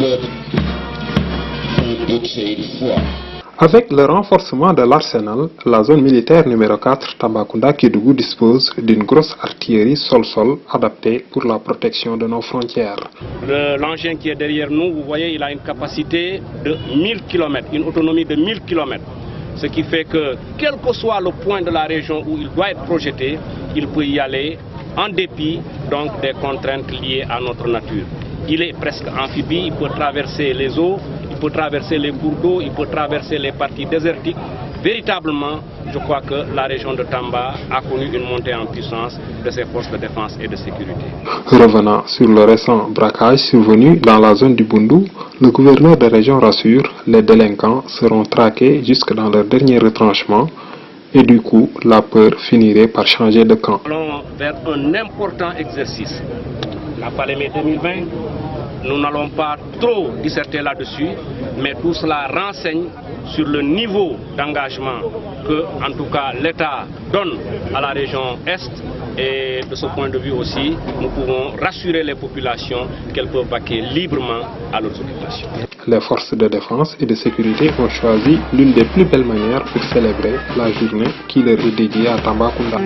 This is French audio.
peuple pour toucher une fois. Avec le renforcement de l'arsenal, la zone militaire numéro 4 Tambacounda-Kédougou dispose d'une grosse artillerie sol-sol adaptée pour la protection de nos frontières. L'engin qui est derrière nous, vous voyez, il a une capacité de 1000 km, une autonomie de 1000 km. Ce qui fait que, quel que soit le point de la région où il doit être projeté, il peut y aller en dépit donc des contraintes liées à notre nature. Il est presque amphibie, il peut traverser les eaux, il peut traverser les cours d'eau, il peut traverser les parties désertiques. Véritablement, je crois que la région de Tamba a connu une montée en puissance de ses forces de défense et de sécurité. Revenant sur le récent braquage survenu dans la zone du Bundu, le gouverneur de région rassure, les délinquants seront traqués jusque dans leur dernier retranchement et du coup, la peur finirait par changer de camp. Nous allons vers un important exercice. La Palémé 2020, nous n'allons pas trop disserter là-dessus, mais tout cela renseigne sur le niveau d'engagement que, en tout cas, l'État donne à la région Est. Et de ce point de vue aussi, nous pouvons rassurer les populations qu'elles peuvent vaquer librement à leurs occupations. Les forces de défense et de sécurité ont choisi l'une des plus belles manières pour célébrer la journée qui leur est dédiée à Tambacounda.